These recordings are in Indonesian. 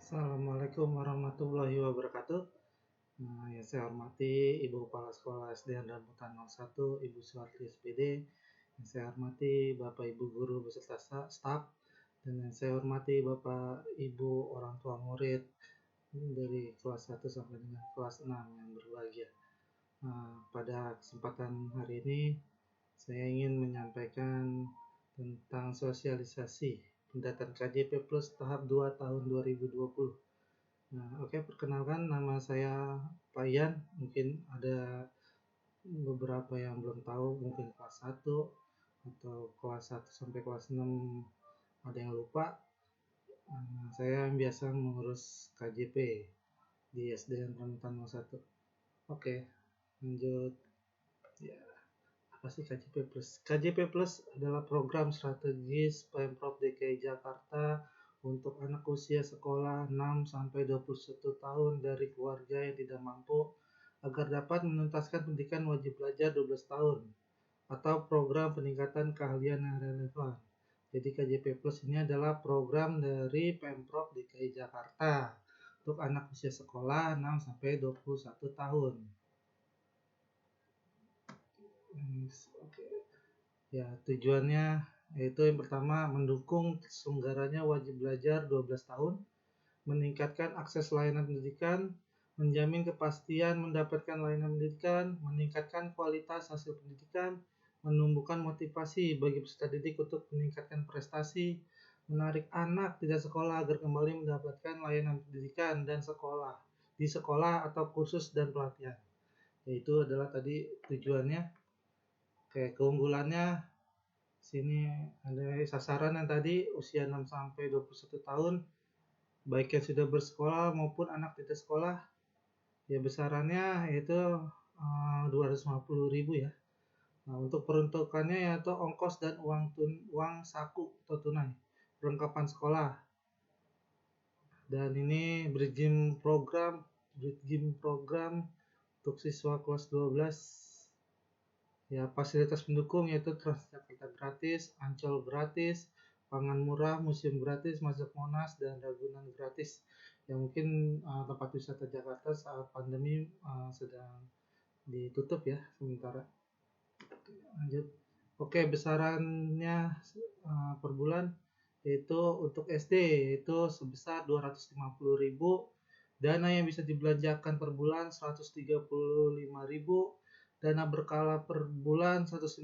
Assalamualaikum warahmatullahi wabarakatuh. Yang saya hormati Ibu Kepala Sekolah SD Rambutan 01, Ibu Suwarti SPD. Yang saya hormati Bapak Ibu Guru beserta staf. Dan yang saya hormati Bapak Ibu orang tua murid dari kelas 1 sampai dengan kelas 6 yang berbahagia. Pada kesempatan hari ini saya ingin menyampaikan tentang sosialisasi pendataan KJP Plus tahap 2 tahun 2020. Oke, perkenalkan nama saya Pak Ian. Mungkin ada beberapa yang belum tahu, mungkin kelas 1 atau kelas 1 sampai kelas 6 ada yang lupa. Saya yang biasa mengurus KJP di SDN Rambutan 01. Oke, lanjut. Ya, apa sih KJP Plus? KJP Plus adalah program strategis Pemprov DKI Jakarta untuk anak usia sekolah 6-21 tahun dari keluarga yang tidak mampu agar dapat menuntaskan pendidikan wajib belajar 12 tahun atau program peningkatan keahlian yang relevan. Jadi KJP Plus ini adalah program dari Pemprov DKI Jakarta untuk anak usia sekolah 6-21 tahun. Ya, tujuannya yaitu yang pertama mendukung terselenggaranya wajib belajar 12 tahun, meningkatkan akses layanan pendidikan, menjamin kepastian mendapatkan layanan pendidikan, meningkatkan kualitas hasil pendidikan, menumbuhkan motivasi bagi peserta didik untuk meningkatkan prestasi, menarik anak tidak sekolah agar kembali mendapatkan layanan pendidikan dan sekolah di sekolah atau kursus dan pelatihan. Yaitu adalah tadi tujuannya. Oke, keunggulannya sini ada sasaran yang tadi usia 6 sampai 21 tahun, baik yang sudah bersekolah maupun anak tidak sekolah. Ya, besarannya yaitu 250.000 ya. Untuk peruntukannya yaitu ongkos dan uang saku atau tunai, perlengkapan sekolah. Dan ini bridging program untuk siswa kelas 12. Ya, fasilitas pendukung yaitu Transjakarta gratis, Ancol gratis, pangan murah, museum gratis, masuk Monas, dan Ragunan gratis. Yang mungkin tempat wisata Jakarta saat pandemi sedang ditutup ya sementara. Lanjut. Oke, besarannya per bulan yaitu untuk SD yaitu sebesar 250.000. Dana yang bisa dibelanjakan per bulan 135.000. Dana berkala per bulan 115,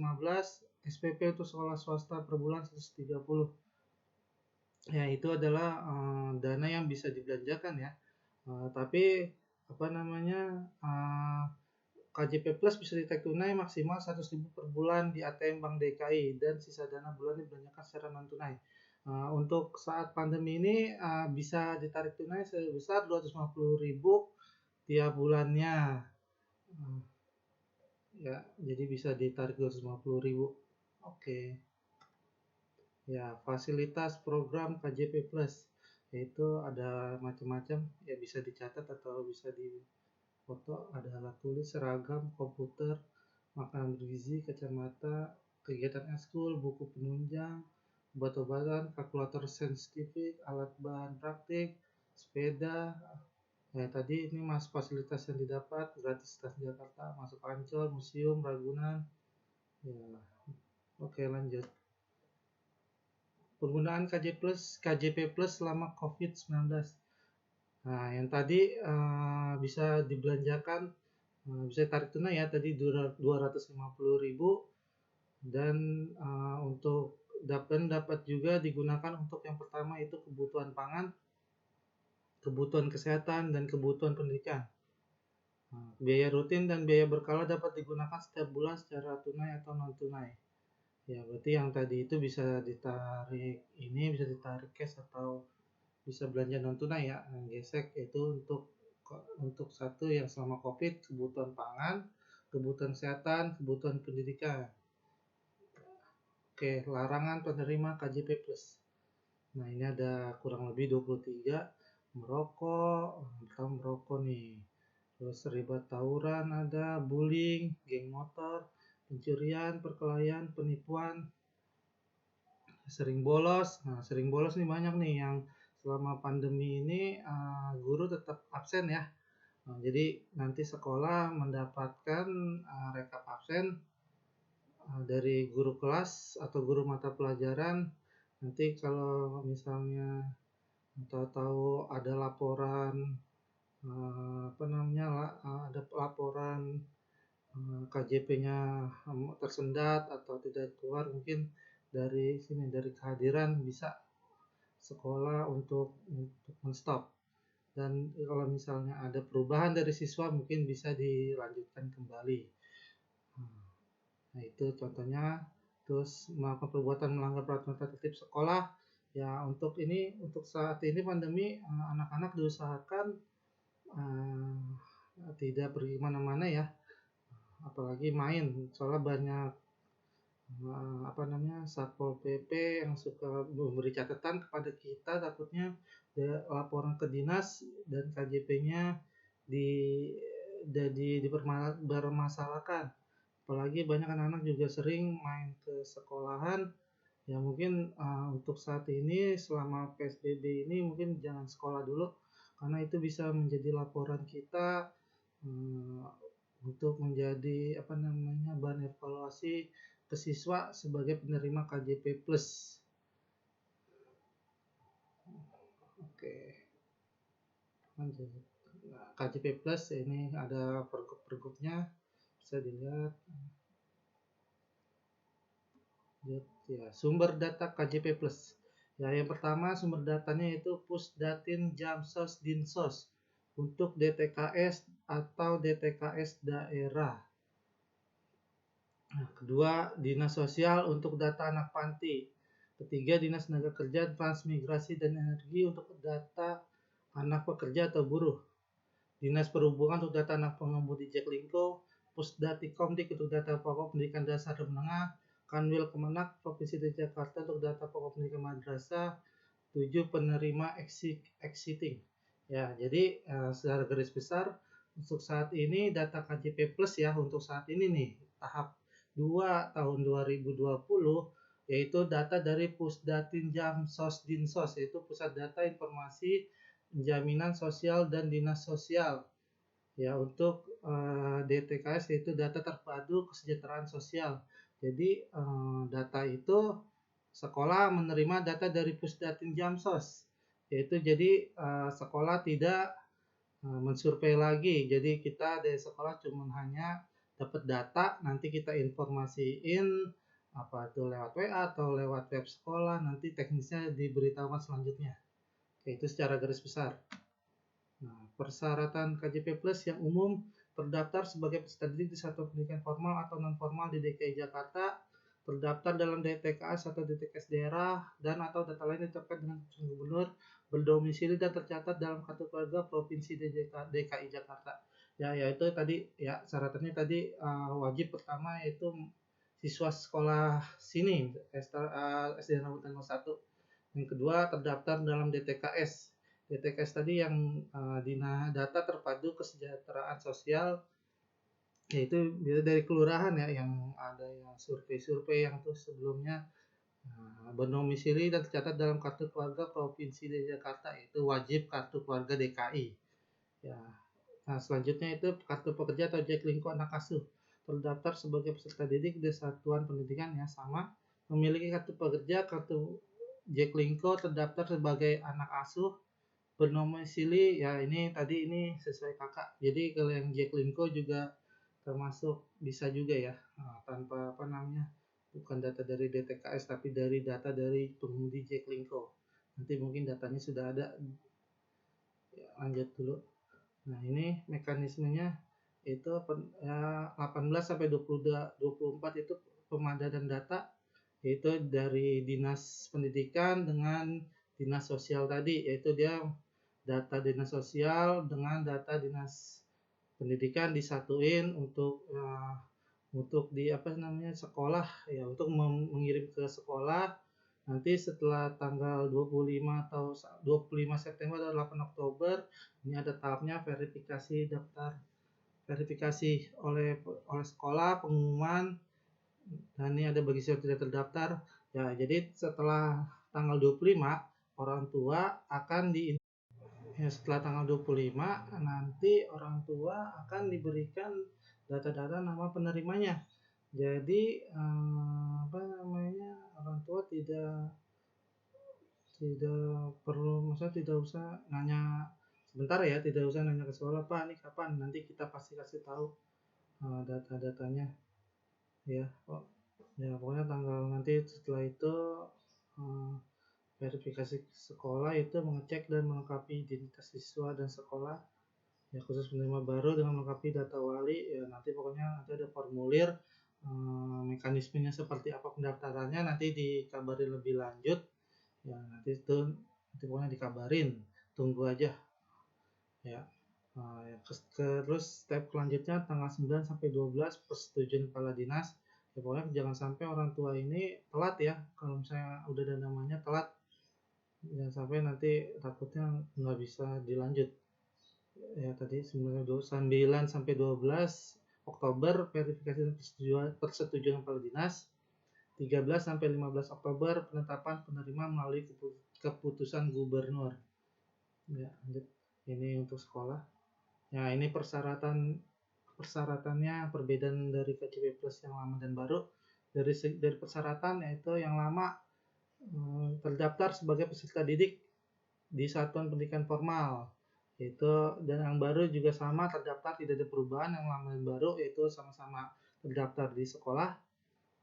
SPP untuk sekolah swasta per bulan 130. Ya, itu adalah dana yang bisa dibelanjakan ya. Tapi KJP Plus bisa ditarik tunai maksimal 100.000 per bulan di ATM Bank DKI dan sisa dana bulan dibelanjakan secara non tunai. Untuk saat pandemi ini bisa ditarik tunai sebesar 250.000 tiap bulannya. Ya, jadi bisa ditarik 250.000. Oke. Ya, fasilitas program KJP Plus yaitu ada macam-macam ya, bisa dicatat atau bisa difoto. Ada alat tulis, seragam, komputer, makanan bergizi, kacamata, kegiatan ekskul, buku penunjang, obat-obatan, kalkulator saintifik, alat bahan praktik, sepeda. Ya, tadi ini fasilitas yang didapat gratis Transjakarta, masuk Ancol, museum, Ragunan. Ya, oke, lanjut. Penggunaan KJP Plus selama COVID-19. Yang tadi bisa dibelanjakan, bisa tarik tunai ya tadi 250.000 dan untuk dapat juga digunakan untuk yang pertama itu kebutuhan pangan, kebutuhan kesehatan, dan kebutuhan pendidikan. Biaya rutin dan biaya berkala dapat digunakan setiap bulan secara tunai atau non tunai. Ya, berarti yang tadi itu bisa ditarik cash atau bisa belanja non tunai ya. Gesek itu untuk satu yang selama COVID, kebutuhan pangan, kebutuhan kesehatan, kebutuhan pendidikan. Oke, larangan penerima KJP Plus. Nah, ini ada kurang lebih 23. Merokok nih. Terus terlibat tawuran, ada bullying, geng motor, pencurian, perkelahian, penipuan, sering bolos. Sering bolos nih banyak nih yang selama pandemi ini guru tetap absen ya. Jadi nanti sekolah mendapatkan rekap absen dari guru kelas atau guru mata pelajaran. Nanti kalau misalnya tahu-tahu ada laporan ada laporan KJP-nya tersendat atau tidak keluar, mungkin dari kehadiran bisa sekolah untuk menstop. Dan kalau misalnya ada perubahan dari siswa mungkin bisa dilanjutkan kembali. Nah itu contohnya. Terus melakukan perbuatan melanggar peraturan tata tertib sekolah. Ya untuk saat ini pandemi, anak-anak diusahakan tidak pergi mana-mana ya, apalagi main, soalnya banyak Satpol PP yang suka memberi catatan kepada kita, takutnya laporan ke dinas dan KJP-nya dipermasalahkan. Apalagi banyak anak-anak juga sering main ke sekolahan. Ya mungkin untuk saat ini selama PSBB ini mungkin jangan sekolah dulu, karena itu bisa menjadi laporan kita untuk menjadi bahan evaluasi ke siswa sebagai penerima KJP Plus. Oke, lanjut. Nah, KJP Plus ini ada pergub-pergubnya, bisa dilihat. Ya, sumber data KJP Plus. Ya, yang pertama sumber datanya itu Pusdatin Jamsos Dinsos untuk DTKS atau DTKS daerah. Nah, kedua, Dinas Sosial untuk data anak panti. Ketiga, Dinas Tenaga Kerja, Transmigrasi dan Energi untuk data anak pekerja atau buruh. Dinas Perhubungan untuk data anak pengemudi Jaklingko. Pusdatikomdik untuk data pokok pendidikan dasar dan menengah. Kanwil Kemenak Provinsi DKI Jakarta untuk data pokok pendidikan madrasah. 7, penerima exiting. Ya, jadi secara garis besar untuk saat ini data KJP Plus ya, untuk saat ini nih tahap 2 tahun 2020, yaitu data dari Pusdatin Jamsos Dinsos, yaitu Pusat Data Informasi Jaminan Sosial dan Dinas Sosial. Ya, untuk DTKS yaitu data terpadu kesejahteraan sosial. Jadi data itu sekolah menerima data dari Pusdatin Jamsos, yaitu jadi sekolah tidak mensurvei lagi. Jadi kita dari sekolah cuma hanya dapat data, nanti kita informasiin apa itu lewat WA atau lewat web sekolah, nanti teknisnya diberitahukan selanjutnya. Oke, itu secara garis besar. Nah, persyaratan KJP Plus yang umum terdaftar sebagai peserta didik di satuan pendidikan formal atau non formal di DKI Jakarta, terdaftar dalam DTKS atau DTKS daerah, dan atau data lain ditetapkan dengan keputusan gubernur, berdomisili dan tercatat dalam kartu keluarga Provinsi DKI Jakarta. Ya, yaitu tadi ya syaratannya tadi wajib pertama yaitu siswa sekolah sini SD Rambutan 01. Yang kedua terdaftar dalam DTKS. DTKS tadi yang data terpadu kesejahteraan sosial, yaitu dari kelurahan ya, yang ada yang survei yang tuh sebelumnya berdomisili dan tercatat dalam kartu keluarga Provinsi DKI Jakarta, itu wajib kartu keluarga DKI. Ya. Nah, selanjutnya itu kartu pekerja atau Jaklingko anak asuh, terdaftar sebagai peserta didik di satuan pendidikan ya, sama memiliki kartu pekerja, kartu Jaklingko, terdaftar sebagai anak asuh, berdomisili ya, ini sesuai kakak. Jadi kalau yang Jaklingko juga termasuk bisa juga ya, tanpa bukan data dari DTKS tapi dari data dari pengemudi Jaklingko. Nanti mungkin datanya sudah ada. Ya, lanjut dulu. Nah, ini mekanismenya itu 18 sampai 24 itu pemadanan data, yaitu dari Dinas Pendidikan dengan Dinas Sosial tadi, yaitu dia data Dinas Sosial dengan data Dinas Pendidikan disatuin untuk di sekolah ya, untuk mengirim ke sekolah. Nanti setelah tanggal 25 September atau 8 Oktober ini ada tahapnya verifikasi daftar, verifikasi oleh sekolah, pengumuman, dan ini ada bagi siswa tidak terdaftar ya. Jadi setelah tanggal 25 orang tua akan setelah tanggal 25 nanti orang tua akan diberikan data-data nama penerimanya. Jadi orang tua tidak perlu, maksudnya tidak usah nanya sebentar ya, tidak usah nanya ke sekolah, Pak ini kapan, nanti kita pasti kasih tahu data-datanya ya. Ya pokoknya tanggal nanti setelah itu verifikasi sekolah itu mengecek dan melengkapi identitas siswa dan sekolah ya, khusus penerima baru dengan melengkapi data wali ya. Nanti pokoknya nanti ada formulir, mekanismenya seperti apa pendaftarannya nanti dikabari lebih lanjut ya. Nanti pokoknya dikabarin, tunggu aja ya. Terus step selanjutnya tanggal 9 sampai 12 persetujuan kepala dinas ya. Pokoknya jangan sampai orang tua ini telat ya, kalau misalnya udah ada namanya telat, jangan sampai nanti takutnya nggak bisa dilanjut ya. Tadi 9 sampai 12 Oktober verifikasi persetujuan kepala dinas, 13 sampai 15 Oktober penetapan penerima melalui keputusan gubernur ya. Ini untuk sekolah ya. Ini persyaratannya perbedaan dari KJP Plus yang lama dan baru. Dari persyaratan yaitu yang lama terdaftar sebagai peserta didik di satuan pendidikan formal itu, dan yang baru juga sama terdaftar, tidak ada perubahan. Yang lama dan baru yaitu sama-sama terdaftar di sekolah.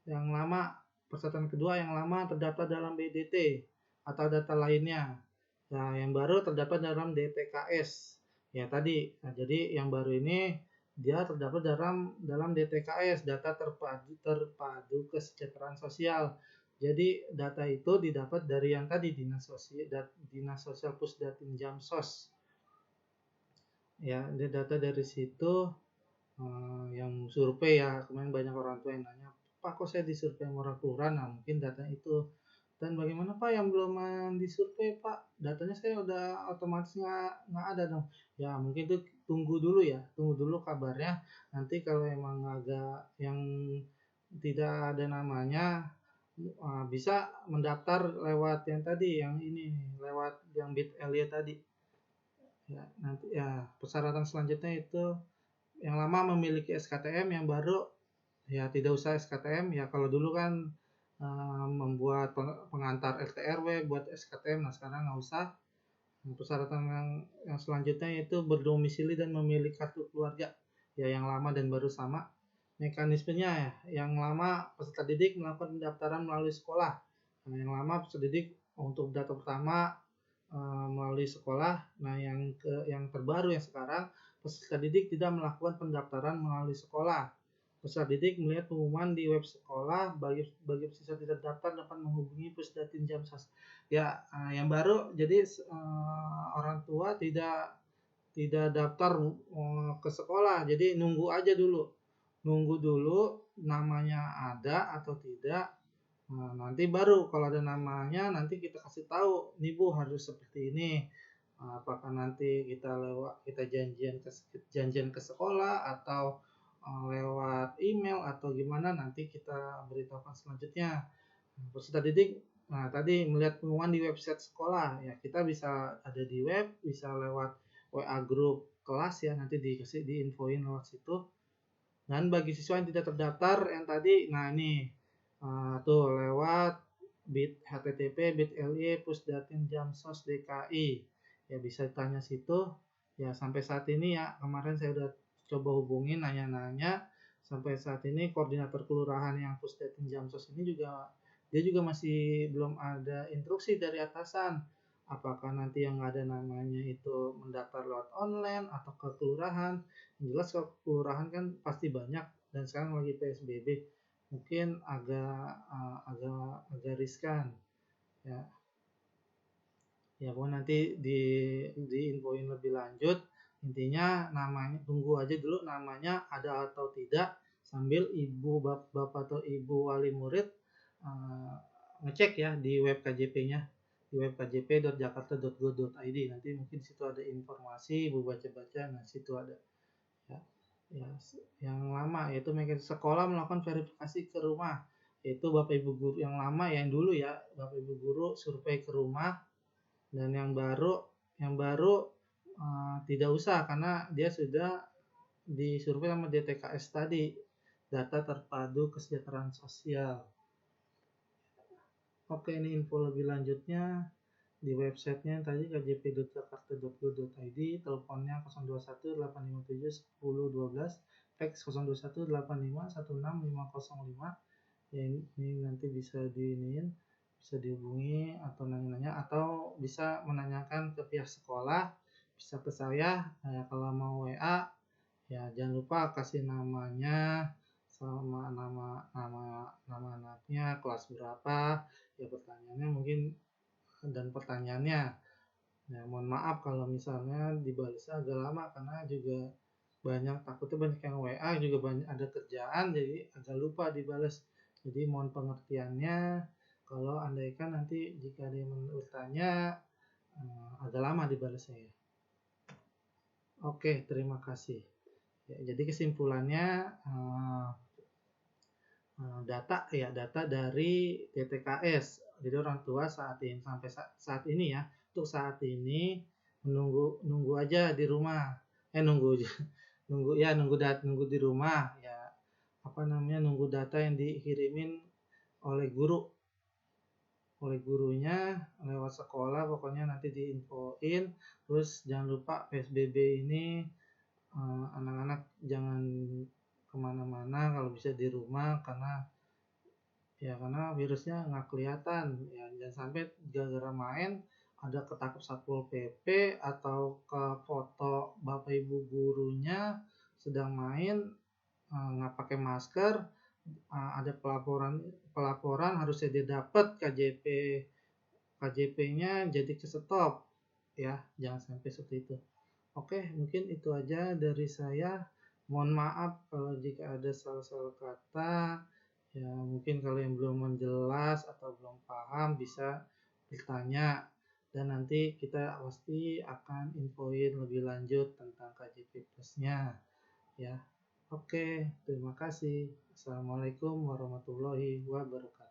Yang lama, persyaratan kedua, yang lama terdaftar dalam BDT atau data lainnya. Nah, yang baru terdaftar dalam DTKS ya tadi. Nah, jadi yang baru ini dia terdapat dalam DTKS, data terpadu kesejahteraan sosial. Jadi data itu didapat dari yang tadi Dinas Sosial Pusdatin Jamsos ya. Data dari situ yang survei ya. Kemarin banyak orang tua yang nanya, Pak kok saya disurvei sama orang kelurahan. Nah mungkin data itu. Dan bagaimana Pak yang belum disurvei Pak, datanya saya udah otomatis nggak ada dong ya. Mungkin itu tunggu dulu kabarnya. Nanti kalau emang agak yang tidak ada namanya, bisa mendaftar lewat yang tadi, yang ini lewat yang bit.ly tadi ya. Nanti ya persyaratan selanjutnya itu yang lama memiliki SKTM, yang baru ya tidak usah SKTM ya. Kalau dulu kan membuat pengantar RT RW buat SKTM, nah sekarang nggak usah. Persyaratan yang selanjutnya yaitu berdomisili dan memiliki kartu keluarga ya. Yang lama dan baru sama. Mekanismenya ya, yang lama peserta didik melakukan pendaftaran melalui sekolah. Nah, yang lama peserta didik untuk data pertama melalui sekolah. Nah, yang terbaru yang sekarang, peserta didik tidak melakukan pendaftaran melalui sekolah. Peserta didik melihat pengumuman di web sekolah. Bagi peserta tidak terdaftar dapat menghubungi Pusdatin Jamsos. Ya, yang baru jadi orang tua tidak daftar ke sekolah. Jadi nunggu dulu namanya ada atau tidak. Nah, nanti baru kalau ada namanya nanti kita kasih tahu, nih Bu harus seperti ini. Apakah nanti kita janjian ke sekolah atau lewat email atau gimana, nanti kita beritahukan selanjutnya. Peserta didik nah tadi melihat pengumuman di website sekolah ya, kita bisa ada di web, bisa lewat WA grup kelas ya, nanti diinfoin lewat situ. Dan bagi siswa yang tidak terdaftar yang tadi, nah ini tuh lewat http://bit.ly Pusdatin Jamsos DKI ya, bisa tanya situ ya. Sampai saat ini ya, kemarin saya udah coba hubungin nanya-nanya, sampai saat ini koordinator kelurahan yang Pusdatin Jamsos ini juga dia juga masih belum ada instruksi dari atasan apakah nanti yang ada namanya itu mendaftar lewat online atau ke kelurahan. Yang jelas kalau kelurahan kan pasti banyak, dan sekarang lagi PSBB mungkin agak riskan ya. Ya pokoknya nanti diinfoin lebih lanjut. Intinya namanya tunggu aja dulu namanya ada atau tidak, sambil bapak atau ibu wali murid ngecek ya di web KJP-nya, di web kjp.jakarta.go.id. nanti mungkin situ ada informasi, ibu baca-baca, nah situ ada ya. Yang lama yaitu sekolah melakukan verifikasi ke rumah, yaitu bapak ibu guru yang lama yang dulu ya, bapak ibu guru survei ke rumah Dan yang baru tidak usah karena dia sudah disurvei sama DTKS tadi, data terpadu kesejahteraan sosial. Oke, ini info lebih lanjutnya di websitenya tadi kjp.jakarta.go.id, teleponnya 021 857 1012, fax 021 85 16 505. Ya, ini nanti bisa dihubungi atau nanya-nanya atau bisa menanyakan ke pihak sekolah, bisa ke saya. Kalau mau WA ya jangan lupa kasih namanya sama nama anaknya, kelas berapa, ya pertanyaannya. Ya, mohon maaf kalau misalnya dibalasnya agak lama karena juga takutnya banyak yang WA, juga banyak ada kerjaan jadi agak lupa dibalas. Jadi mohon pengertiannya kalau andaikan nanti jika ada yang bertanya agak lama dibalasnya ya. Oke, terima kasih. Ya, jadi kesimpulannya data dari TTKS. Jadi orang tua sampai saat ini ya, untuk saat ini nunggu aja di rumah. Nunggu di rumah ya. Nunggu data yang dikirimin oleh gurunya lewat sekolah, pokoknya nanti diinfoin. Terus jangan lupa PSBB ini anak-anak jangan kemana-mana, kalau bisa di rumah karena virusnya nggak kelihatan ya. Jangan sampai gara-gara main ada ketangkep Satpol PP atau ke foto bapak ibu gurunya sedang main nggak pakai masker, ada pelaporan harusnya dia dapat KJP-nya jadi ke stop ya, jangan sampai seperti itu. Oke, mungkin itu aja dari saya. Mohon maaf kalau jika ada salah-salah kata. Ya, mungkin kalau yang belum menjelas atau belum paham bisa bertanya. Dan nanti kita pasti akan infoin lebih lanjut tentang KJP Plus-nya. Ya. Oke, terima kasih. Assalamualaikum warahmatullahi wabarakatuh.